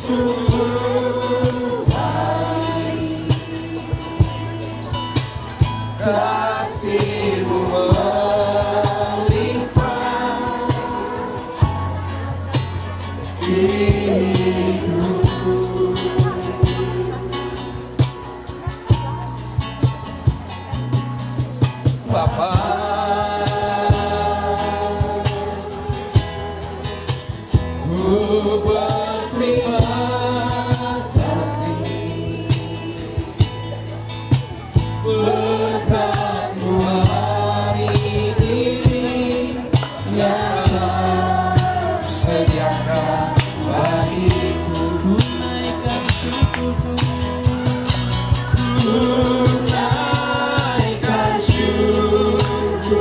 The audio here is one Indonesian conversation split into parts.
sungguh baik, kasih-Mu melimpah hidupku. Bapa, ku berterima kasih berkat-Mu hari ini yang Kau sediakan bagiku. Tunaikan syukurku, tunaikan syukurku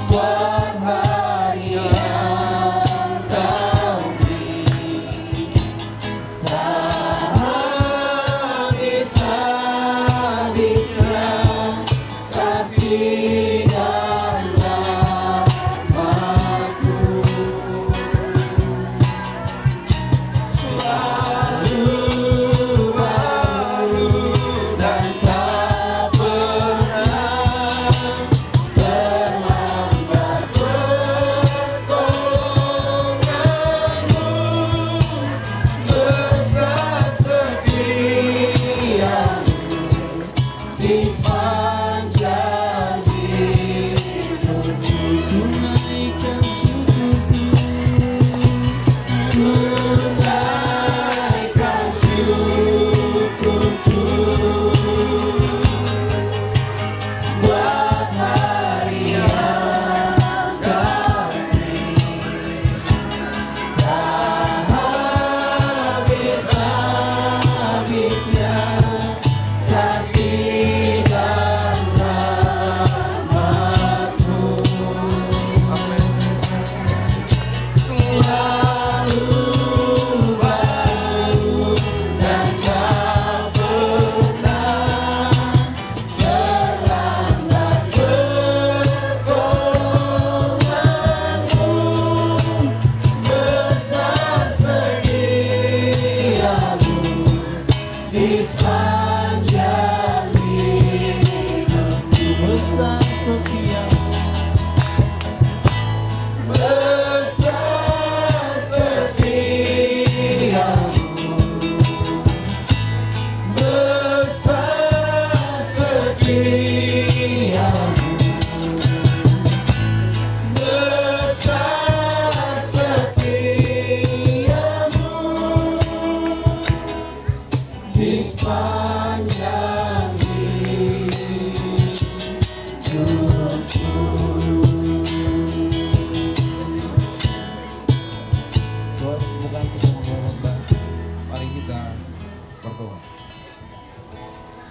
buat hari yang Kau beri. Tak habis-habisnya kasih dan rahmat-Mu, selalu baru dan tak pernah terlambat. Pertolongan-Mu besar, setia-Mu di sepanjang hidupku. Tunaikan syukurku, tunaikan syukurku buat hari yang Kau beri. Tak habis-habisnya kasih dan rahmat-Mu, selalu baru dan tak pernah terlambat. Pertolongan-Mu besar, setia-Mu di sepanjang hidupku. Besar setia-Mu, besar setia-Mu, besar setia-Mu, besar setia-Mu di sepanjang hidupku. Bukan semua lomba. Mari kita berdoa.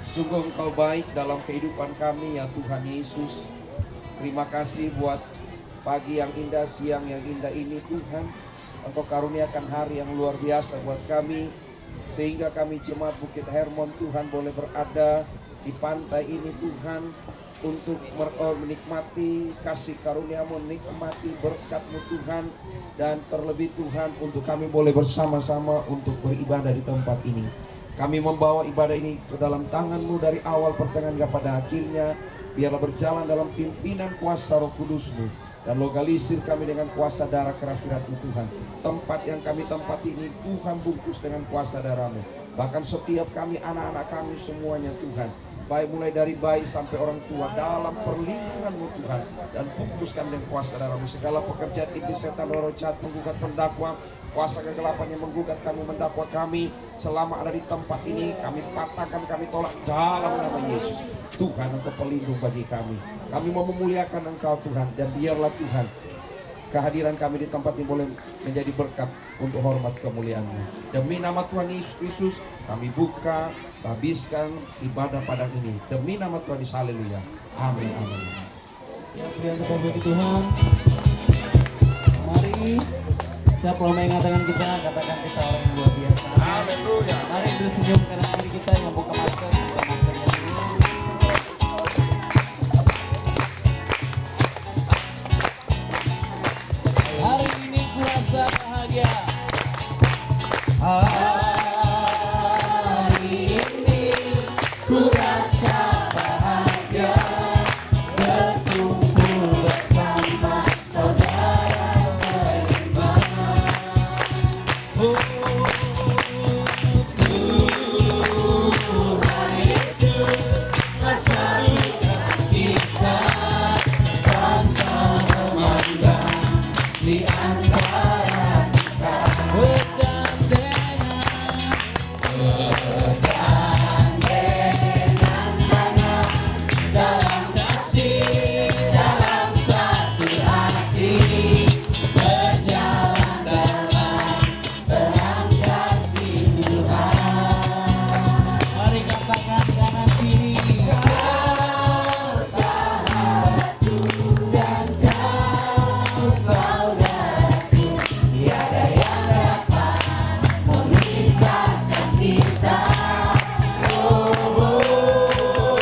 Sungguh Engkau baik dalam kehidupan kami ya Tuhan Yesus. Terima kasih buat pagi yang indah, siang yang indah ini Tuhan. Engkau karuniakan hari yang luar biasa buat kami, sehingga kami jemaat Bukit Hermon Tuhan boleh berada di pantai ini Tuhan, untuk menikmati kasih karunia-Mu, menikmati berkat-Mu Tuhan. Dan terlebih Tuhan, untuk kami boleh bersama-sama untuk beribadah di tempat ini. Kami membawa ibadah ini ke dalam tangan-Mu dari awal pertengahan hingga pada akhirnya. Biarlah berjalan dalam pimpinan kuasa Roh Kudus-Mu, dan lokalisir kami dengan kuasa darah kerafirat-Mu Tuhan. Tempat yang kami tempati ini Tuhan bungkus dengan kuasa darah-Mu. Bahkan setiap kami, anak-anak kami semuanya Tuhan, baik mulai dari bayi sampai orang tua, dalam perlindungan-Mu Tuhan. Dan putuskan dengan kuasa darah-Mu segala pekerjaan iblis, setan, roh jahat, menggugat, pendakwa, kuasa kegelapan yang menggugat kami, mendakwa kami selama ada di tempat ini, kami patahkan, kami tolak dalam nama Yesus. Tuhan, Engkau pelindung bagi kami. Kami mau memuliakan Engkau Tuhan, dan biarlah Tuhan kehadiran kami di tempat ini boleh menjadi berkat untuk hormat kemuliaan-Mu. Demi nama Tuhan Yesus Kristus kami buka, habiskan ibadah pada ini. Demi nama Tuhan Yesus, haleluya. Amin, amin. Ya, pujian kepada Tuhan. Mari siapa yang mengatakan kita, katakan kita orang yang luar biasa. Haleluya. Mari bersenyum karena diri kita yang membuka masker, buka maskernya dulu. Hari ini kuasa rasa bahagia. Hari ini ku rasa bahagia berkumpul bersama saudara seiman. Tuhan Yesus bersatukan kita tanpa memandang di antara kita. Bergandengan tangan dalam kasih, dalam satu hati, berjalan dalam terang kasih Tuhan. Mari katakan kanan kiri. Kau sahabatku dan kau saudaraku, tiada yang dapat memisahkan kita. Oh,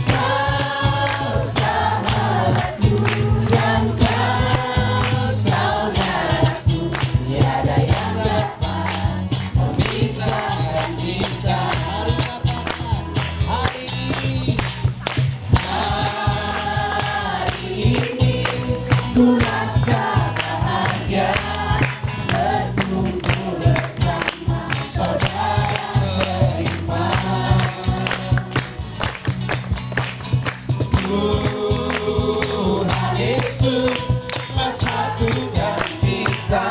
kau sahabatku dan kau saudaraku, tiada yang dapat memisahkan kita. Hari ini Hari ini ku rasa bahagia berkumpul bersama saudara seiman. Tuhan Yesus bersatukan kita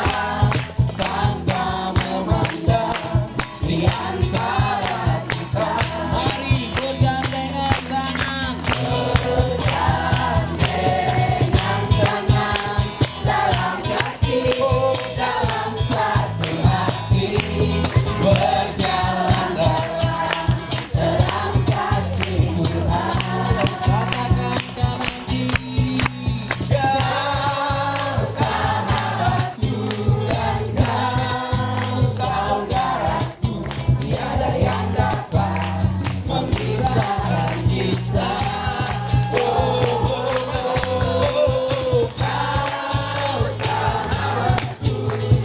tanpa memandang di antara kita. mari bergandengan tangan. Bergandengan tangan dalam kasih, dalam satu hati, berjalan dalam terang kasih Tuhan. Katakan kanan kiri. Kau sahabatku dan kau saudaraku, tiada yang dapat memisahkan kita. Kau sahabatku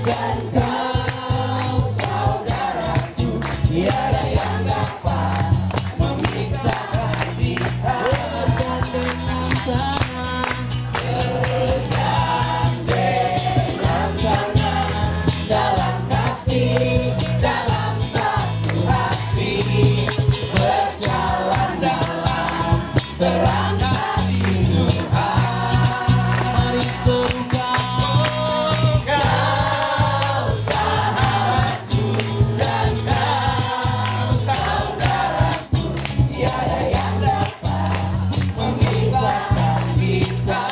dan kau saudaraku, tiada yang dapat memisahkan kita. Bergandengan tangan. Bergandengan tangan dalam kasih, dalam satu hati, berjalan dalam terang kasih Tuhan. Mari serukan. Kau sahabatku dan kau saudaraku, tiada yang dapat memisahkan kita.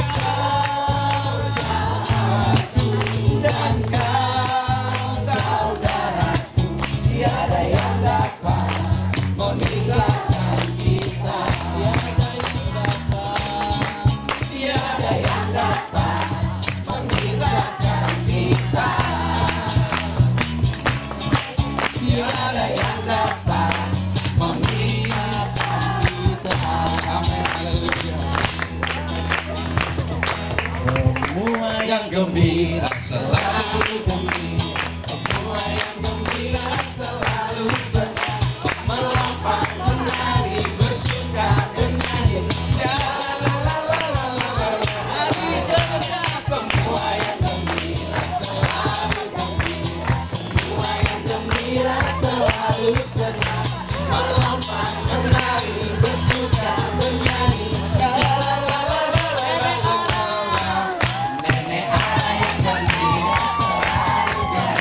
Kau sahabatku dan kau saudaraku, tiada yang dapat memisahkan kita. Tiada yang dapat memisahkan kita. Tiada yang dapat memisahkan kita. Amin. Haleluya. Semua Yang gembira selalu gembira, semua yang gembira selalu senang, melompat, menari, bersuka, bernyanyi. Shalalalalala. mari serukan. Semua yang gembira selalu gembira, semua yang gembira selalu senang, melompat, menari, bersuka, bernyanyi. Shalalalalala. Nenek ayah yang gembira selalu gembira.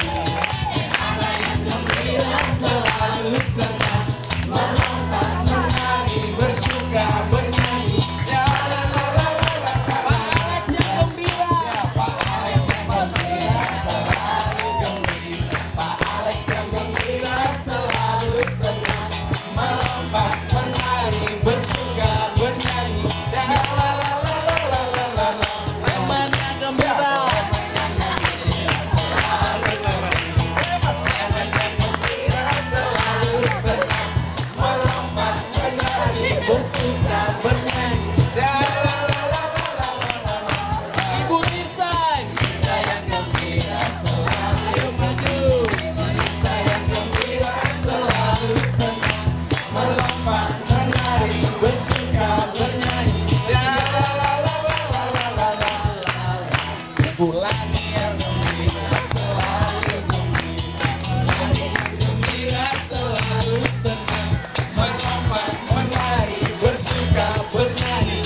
Bulan yang gembira selalu gembira, hari yang gembira selalu senang, melompat, menari, bersuka, bernyanyi.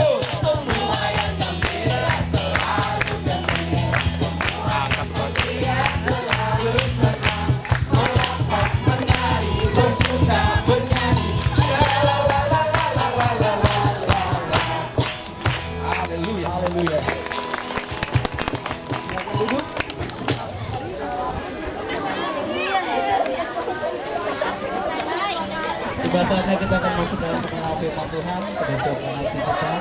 Oh, semua yang gembira selalu gembira, semua gembira selalu senang, melompat, menari, bersuka, bernyanyi. Haleluya, haleluya. Duduk. Tiba saatnya kita akan masuk dalam pengenalan firman Tuhan. Kedua nanti kita.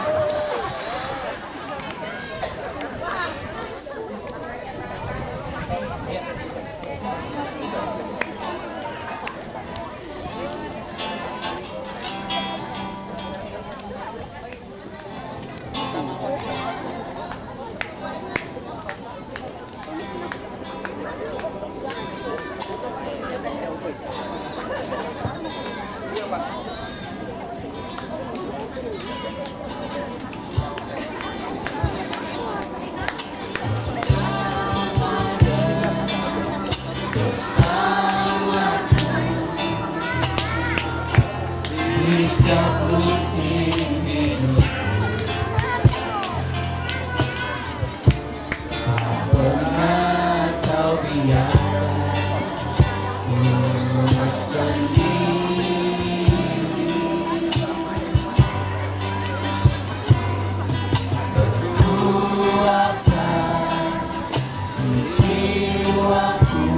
Di setiap musim hidup, tak pernah kau biarkan ku sendiri. Kekuatan jiwaku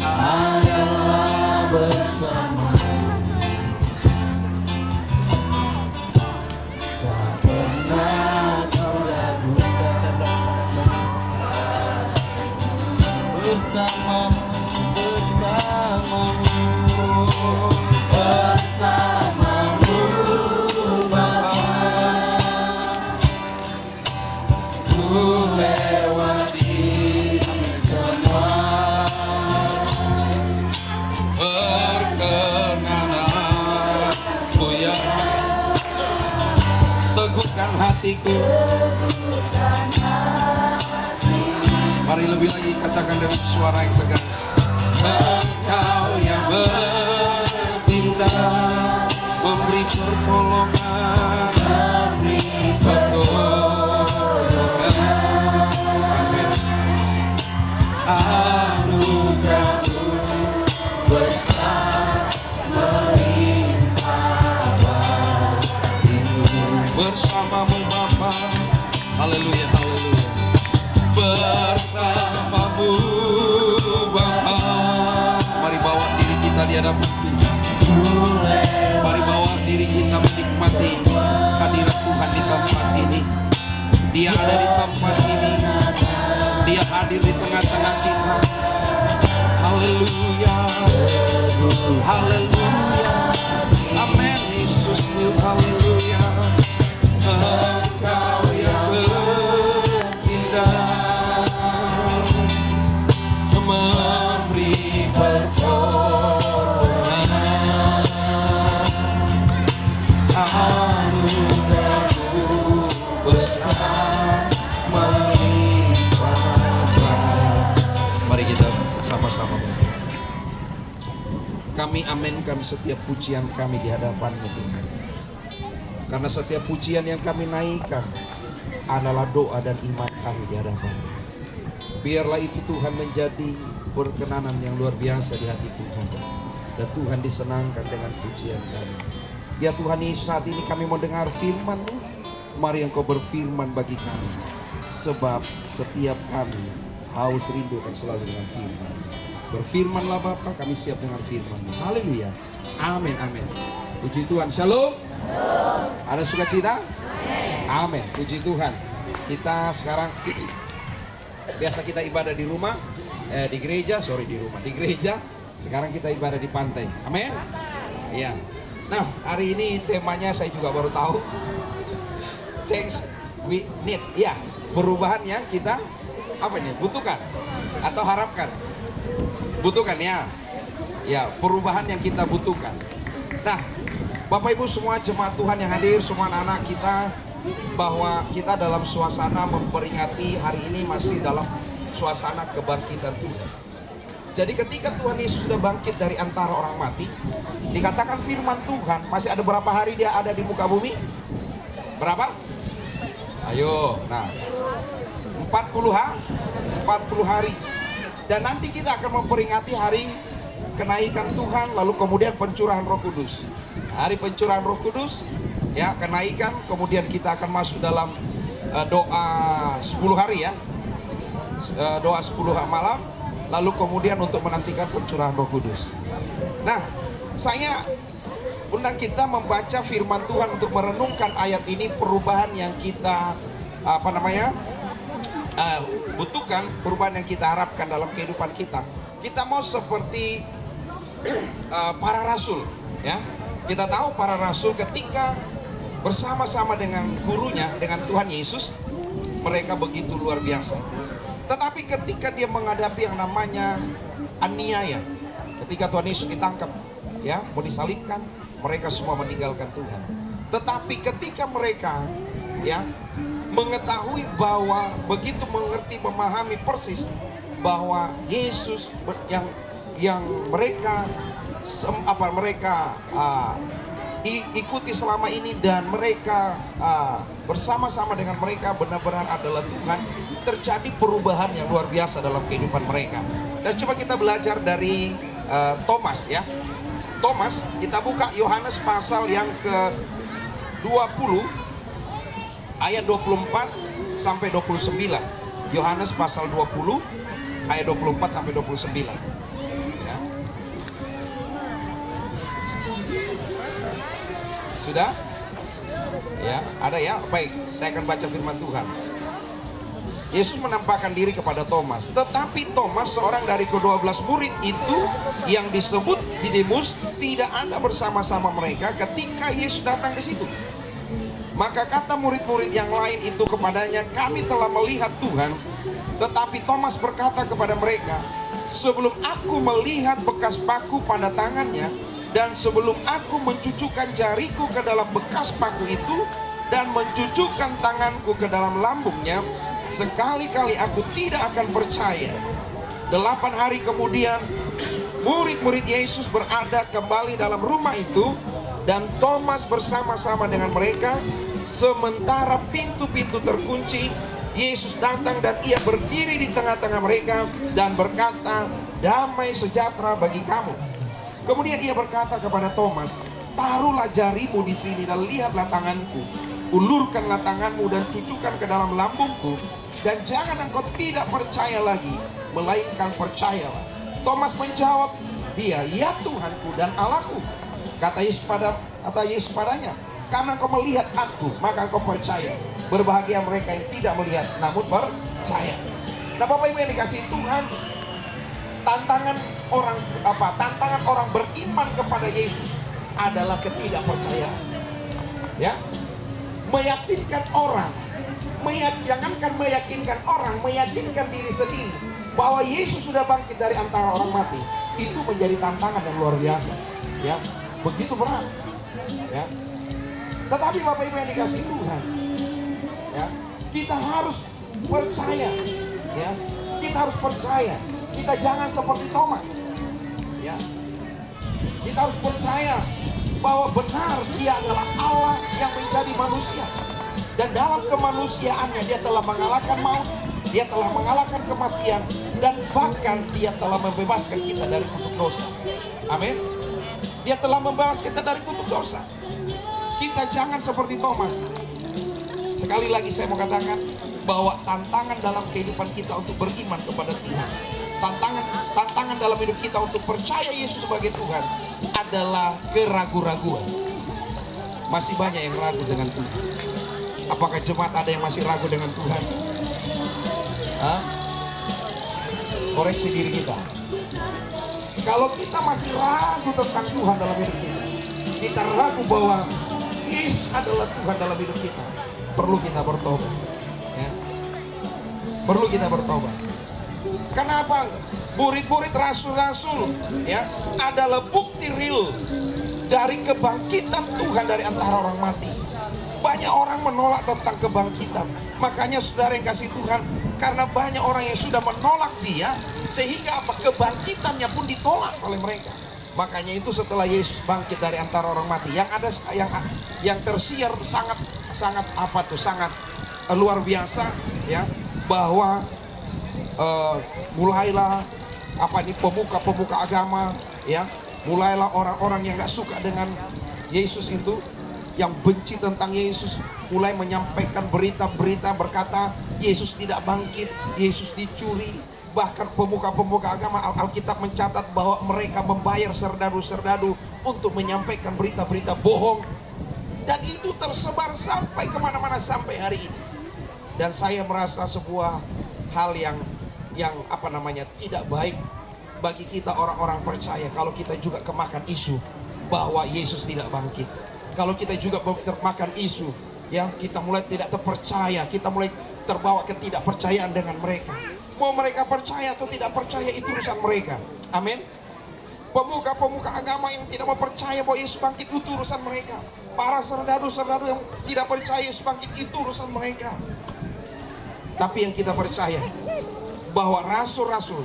adalah bersama. Tak pernah kau ragukan bersamamu, bersamamu, bersamamu Bapa. Ku lewati semua perkenananmu yang teguhkan hatiku. Mari lebih lagi katakan dengan suara yang tegas. Engkau yang bertindak, memberi pertolongan, memberi pertolongan. Amin. Anugerah-Mu besar melimpah bagiku. Bersamamu Bapa. Haleluya, haleluya. Bersamamu Bapa. Mari bawa diri kita di hadapan Tuhan. Mari bawa diri kita menikmati hadirat Tuhan di tempat ini. Dia ada di tempat ini. Dia hadir di tengah-tengah kita. Haleluya, haleluya. Amin, Yesus, haleluya. Engkau yang bertindak, memberi pertolongan. Anugerah-Mu besar melimpah bagiku. Mari kita sama-sama berdoa. Kami aminkan setiap pujian kami di hadapan-Mu Tuhan. Karena setiap pujian yang kami naikkan adalah doa dan iman kami di hadapan-Mu. Biarlah itu Tuhan menjadi berkenanan yang luar biasa di hati Tuhan. Dan Tuhan disenangkan dengan pujian kami. Ya Tuhan Yesus, saat ini kami mau dengar firman-Mu. Mari Engkau berfirman bagi kami. Sebab setiap kami haus rindu akan selalu dengan firman. Berfirmanlah Bapa, kami siap dengan firman-Mu. Haleluya. Amin, amin. Puji Tuhan. Shalom. Ada sukacita? Amin. Puji Tuhan. Kita sekarang biasa kita ibadah di rumah, di gereja. Sekarang kita ibadah di pantai. Amin. Iya. Nah, hari ini temanya saya juga baru tahu. Change we need. Ya, perubahan yang kita apa ini? Butuhkan atau harapkan. Butuhkan ya. Ya, perubahan yang kita butuhkan. Nah, Bapak Ibu semua jemaat Tuhan yang hadir, semua anak-anak kita, bahwa kita dalam suasana memperingati hari ini masih dalam suasana kebangkitan Tuhan. Jadi ketika Tuhan Yesus sudah bangkit dari antara orang mati, dikatakan firman Tuhan, masih ada berapa hari dia ada di muka bumi? Berapa? Ayo, nah 40 hari. Dan nanti kita akan memperingati hari kenaikan Tuhan, lalu kemudian pencurahan Roh Kudus. Hari pencurahan Roh Kudus, ya, kenaikan, kemudian kita akan masuk dalam doa 10 hari ya. Doa 10 malam, lalu kemudian untuk menantikan pencurahan Roh Kudus. Nah, saya undang kita membaca firman Tuhan untuk merenungkan ayat ini, perubahan yang kita butuhkan, perubahan yang kita harapkan dalam kehidupan kita. Kita mau seperti para rasul, ya. Kita tahu para rasul ketika bersama-sama dengan gurunya, dengan Tuhan Yesus, mereka begitu luar biasa. Tetapi ketika dia menghadapi yang namanya aniaya, ketika Tuhan Yesus ditangkap, ya, mau disalibkan, mereka semua meninggalkan Tuhan. Tetapi ketika mereka, ya, mengetahui bahwa begitu mengerti, memahami persis bahwa Yesus yang mereka ikuti selama ini, dan mereka bersama-sama dengan mereka benar-benar adalah Tuhan, terjadi perubahan yang luar biasa dalam kehidupan mereka. Dan coba kita belajar dari Thomas, ya. Thomas, kita buka Yohanes pasal yang ke-20 ayat 24 sampai 29. Yohanes pasal 20 ayat 24 sampai 29. Ya. Sudah? Ya, ada ya? Baik, saya akan baca firman Tuhan. Yesus menampakkan diri kepada Thomas. Tetapi Thomas, seorang dari ke-12 murid itu yang disebut Didimus, tidak ada bersama-sama mereka ketika Yesus datang ke situ. Maka kata murid-murid yang lain itu kepadanya, kami telah melihat Tuhan. Tetapi Thomas berkata kepada mereka, sebelum aku melihat bekas paku pada tangannya, dan sebelum aku mencucukkan jariku ke dalam bekas paku itu, dan mencucukkan tanganku ke dalam lambungnya, sekali-kali aku tidak akan percaya. 8 hari kemudian, murid-murid Yesus berada kembali dalam rumah itu, dan Thomas bersama-sama dengan mereka. Sementara pintu-pintu terkunci, Yesus datang dan ia berdiri di tengah-tengah mereka dan berkata, damai sejahtera bagi kamu. Kemudian ia berkata kepada Thomas, taruhlah jarimu di sini dan lihatlah tanganku. Ulurkanlah tanganmu dan cucukkan ke dalam lambungku, dan jangan engkau tidak percaya lagi, melainkan percayalah. Thomas menjawab, dia, ya Tuhanku dan Allahku. Kata Yesus padanya, karena engkau melihat aku, maka engkau percaya. Berbahagia mereka yang tidak melihat, namun percaya. Nah, Bapak Ibu yang dikasihi Tuhan, tantangan orang beriman kepada Yesus adalah ketidakpercayaan. Ya, meyakinkan orang, jangankan meyakinkan orang, meyakinkan diri sendiri bahwa Yesus sudah bangkit dari antara orang mati, itu menjadi tantangan yang luar biasa. Ya, begitu berat. Ya. Tetapi Bapak Ibu yang dikasihi Tuhan, ya, kita harus percaya. Ya, kita harus percaya. Kita jangan seperti Thomas. Ya, kita harus percaya bahwa benar dia adalah Allah yang menjadi manusia, dan dalam kemanusiaannya dia telah mengalahkan maut, dia telah mengalahkan kematian, dan bahkan dia telah membebaskan kita dari kutuk dosa. Amin. Dia telah membebaskan kita dari kutuk dosa. Kita jangan seperti Thomas. Sekali lagi saya mau katakan bahwa tantangan dalam kehidupan kita untuk beriman kepada Tuhan, tantangan dalam hidup kita untuk percaya Yesus sebagai Tuhan adalah keraguan-raguan. Masih banyak yang ragu dengan Tuhan. Apakah jemaat ada yang masih ragu dengan Tuhan? Hah? Koreksi diri kita. Kalau kita masih ragu tentang Tuhan dalam hidup kita ragu bahwa Yesus adalah Tuhan dalam hidup kita, perlu kita bertobat. Ya. Perlu kita bertobat. Kenapa? Murid-murid rasul-rasul, ya, adalah bukti real dari kebangkitan Tuhan dari antara orang mati. Banyak orang menolak tentang kebangkitan. Makanya saudara yang kasih Tuhan, karena banyak orang yang sudah menolak dia, sehingga apa? Kebangkitannya pun ditolak oleh mereka. Makanya itu setelah Yesus bangkit dari antara orang mati, yang tersiar sangat luar biasa, ya, bahwa mulailah pemuka agama, ya, mulailah orang-orang yang gak suka dengan Yesus itu, yang benci tentang Yesus, mulai menyampaikan berita-berita berkata Yesus tidak bangkit, Yesus dicuri. Bahkan pemuka-pemuka agama, Alkitab mencatat bahwa mereka membayar serdadu-serdadu untuk menyampaikan berita-berita bohong. Dan itu tersebar sampai kemana-mana sampai hari ini. Dan saya merasa sebuah hal yang tidak baik bagi kita orang-orang percaya kalau kita juga kemakan isu bahwa Yesus tidak bangkit. Kalau kita juga termakan isu, ya, kita mulai tidak terpercaya, kita mulai terbawa ketidakpercayaan dengan mereka. Mau mereka percaya atau tidak percaya itu urusan mereka. Amin. Pemuka-pemuka agama yang tidak mempercaya bahwa Yesus bangkit itu urusan mereka. Para serdadu-serdadu yang tidak percaya Yesus bangkit itu urusan mereka. Tapi yang kita percaya bahwa rasul-rasul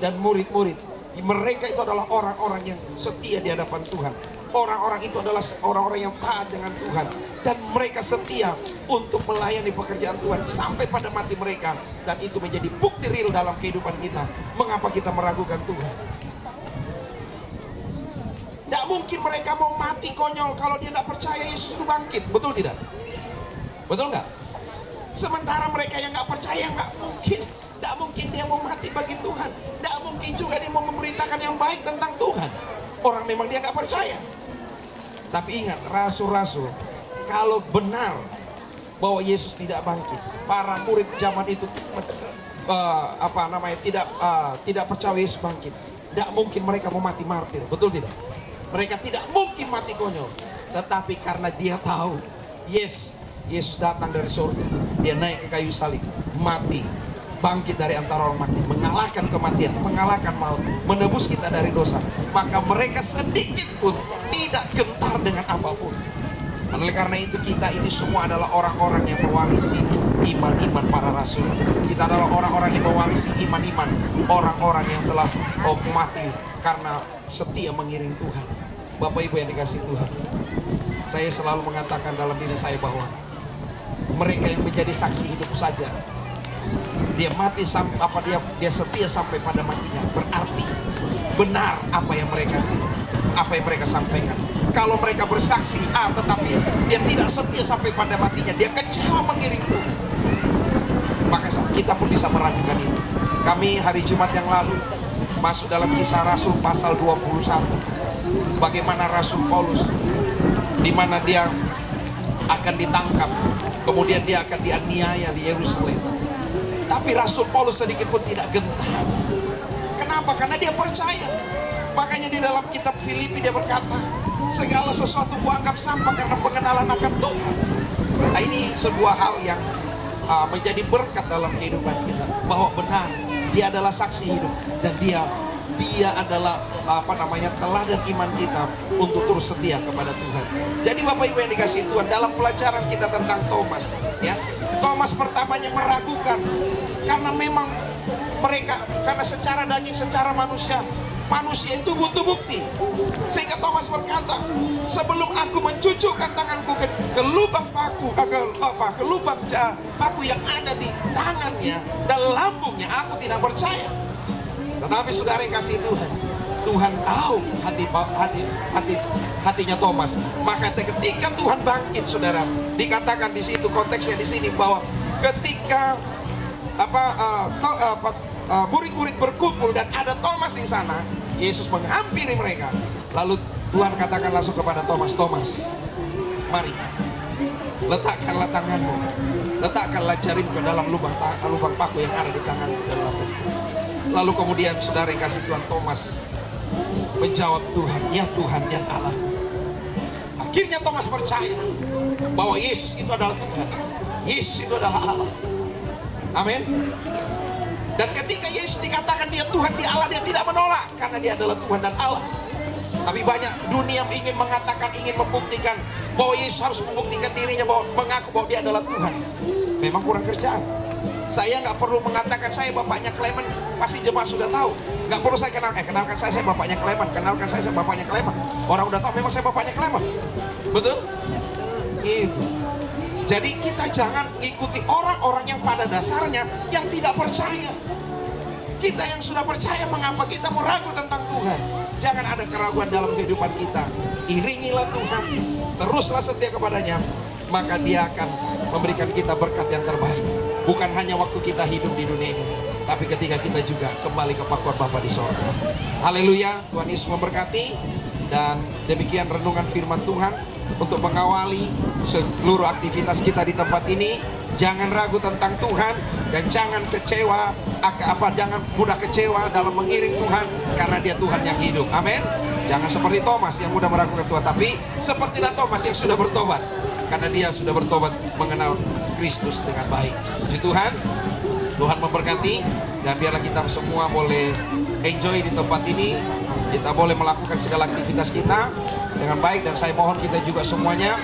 dan murid-murid, mereka itu adalah orang-orang yang setia di hadapan Tuhan. Orang-orang itu adalah orang-orang yang taat dengan Tuhan, dan mereka setia untuk melayani pekerjaan Tuhan sampai pada mati mereka. Dan itu menjadi bukti real dalam kehidupan kita. Mengapa kita meragukan Tuhan? Tidak mungkin mereka mau mati konyol kalau dia tidak percaya Yesus itu bangkit. Betul tidak? Betul nggak? Sementara mereka yang nggak percaya, nggak mungkin. Tidak mungkin dia mau mati bagi Tuhan. Tidak mungkin juga dia mau memberitakan yang baik tentang Tuhan. Orang memang dia nggak percaya. Tapi ingat, rasul-rasul, kalau benar bahwa Yesus tidak bangkit, para murid zaman itu tidak percaya Yesus bangkit, tidak mungkin mereka mau mati martir. Betul tidak? Mereka tidak mungkin mati konyol. Tetapi karena dia tahu Yesus datang dari surga, dia naik ke kayu salib, mati, bangkit dari antara orang mati, mengalahkan kematian, mengalahkan maut, menebus kita dari dosa. Maka mereka sedikit pun tidak gentar dengan apapun. Oleh karena itu kita ini semua adalah orang-orang yang mewarisi iman-iman para rasul. Kita adalah orang-orang yang mewarisi iman-iman orang-orang yang telah mati karena setia mengiring Tuhan. Bapak Ibu yang dikasihi Tuhan, saya selalu mengatakan dalam diri saya bahwa mereka yang menjadi saksi hidup saja, dia mati dia setia sampai pada matinya, berarti benar apa yang mereka sampaikan. Kalau mereka bersaksi tetapi dia tidak setia sampai pada matinya, dia kecewa mengiring Tuhan, maka kita pun bisa meragukan itu. Kami hari Jumat yang lalu masuk dalam Kisah Rasul pasal 21, bagaimana Rasul Paulus, di mana dia akan ditangkap, kemudian dia akan dianiaya di Yerusalem. Tapi Rasul Paulus sedikit pun tidak gentar. Kenapa? Karena dia percaya. Makanya di dalam kitab Filipi dia berkata, segala sesuatu kuanggap sampah karena pengenalan akan Tuhan. Nah, ini sebuah hal yang menjadi berkat dalam kehidupan kita, bahwa benar dia adalah saksi hidup, dan dia adalah teladan iman kita untuk terus setia kepada Tuhan. Jadi Bapak Ibu yang dikasihi Tuhan, dalam pelajaran kita tentang Thomas, ya, Thomas pertamanya meragukan karena memang karena secara daging, secara manusia itu butuh bukti. Sehingga Thomas berkata, sebelum aku mencucukkan tanganku ke lubang paku, ke lubang paku yang ada di tangannya dan lambungnya, aku tidak percaya. Tetapi saudara yang kasih Tuhan tahu hatinya Thomas. Maka ketika Tuhan bangkit, saudara, dikatakan di situ, konteksnya di sini, bahwa ketika murid-murid berkumpul dan ada Thomas di sana, Yesus menghampiri mereka. Lalu Tuhan katakan langsung kepada Thomas, mari, letakkanlah tanganmu, letakkanlah jarimu ke dalam lubang paku yang ada di tanganmu dan lambungmu. Lalu kemudian saudara yang kasih Tuhan, Thomas menjawab, Tuhan, ya Tuhan dan Allah. Akhirnya Thomas percaya bahwa Yesus itu adalah Tuhan, Yesus itu adalah Allah. Amin. Dan ketika Yesus dikatakan dia Tuhan, dia Allah, dia tidak menolak, karena dia adalah Tuhan dan Allah. Tapi banyak dunia ingin mengatakan, ingin membuktikan bahwa Yesus harus membuktikan dirinya, bahwa mengaku bahwa dia adalah Tuhan. Memang kurang kerjaan. Saya nggak perlu mengatakan saya bapaknya Clement, pasti jemaat sudah tahu. Nggak perlu saya kenalkan saya bapaknya Clement, kenalkan saya bapaknya Clement. Orang udah tahu memang saya bapaknya Clement. Betul? Itu. Jadi kita jangan ikuti orang-orang yang pada dasarnya yang tidak percaya. Kita yang sudah percaya, mengapa kita mau ragu tentang Tuhan? Jangan ada keraguan dalam kehidupan kita. Iringilah Tuhan, teruslah setia kepadanya, maka Dia akan memberikan kita berkat yang terbaik. Bukan hanya waktu kita hidup di dunia ini, tapi ketika kita juga kembali ke pakuan Bapa di sorga. Haleluya, Tuhan Yesus memberkati. Dan demikian renungan firman Tuhan untuk mengawali seluruh aktivitas kita di tempat ini. Jangan ragu tentang Tuhan dan jangan kecewa, jangan mudah kecewa dalam mengiring Tuhan, karena Dia Tuhan yang hidup. Amin. Jangan seperti Thomas yang mudah meragukan Tuhan, tapi sepertilah Thomas yang sudah bertobat, karena dia sudah bertobat mengenal Kristus dengan baik. Puji Tuhan. Tuhan memberkati, dan biarlah kita semua boleh enjoy di tempat ini. Kita boleh melakukan segala aktivitas kita dengan baik, dan saya mohon kita juga semuanya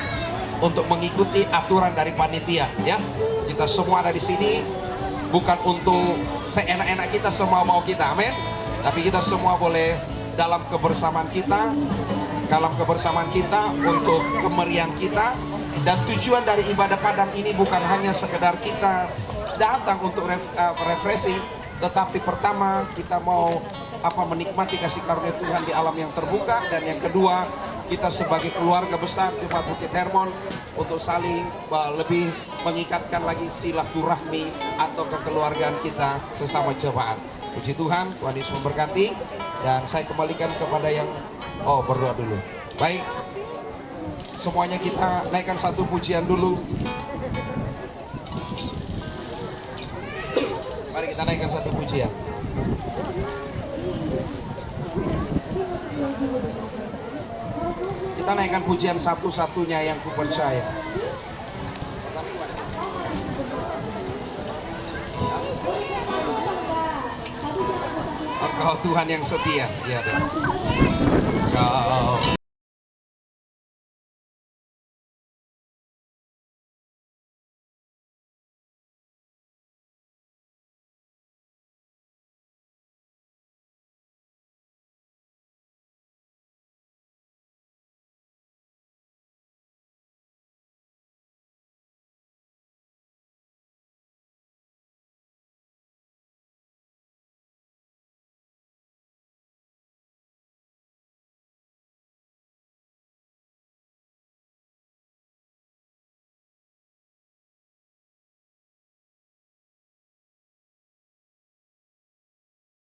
untuk mengikuti aturan dari panitia, ya. Kita semua ada di sini bukan untuk seenak-enak kita, semua mau kita, amin. Tapi kita semua boleh dalam kebersamaan kita, untuk kemeriahan kita. Dan tujuan dari ibadah padang ini bukan hanya sekedar kita datang untuk refreshing, tetapi pertama kita mau menikmati kasih karunia Tuhan di alam yang terbuka, dan yang kedua kita sebagai keluarga besar Jemaat Bukit Hermon untuk saling lebih mengikatkan lagi silaturahmi atau kekeluargaan kita sesama jemaat. Puji Tuhan, Tuhan Yesus memberkati, dan saya kembalikan kepada yang berdoa dulu. Baik, semuanya kita naikkan satu pujian dulu. Mari kita naikkan satu pujian. Kita naikkan pujian satu-satunya yang kupercaya. Engkau Tuhan yang setia. Ya, Engkau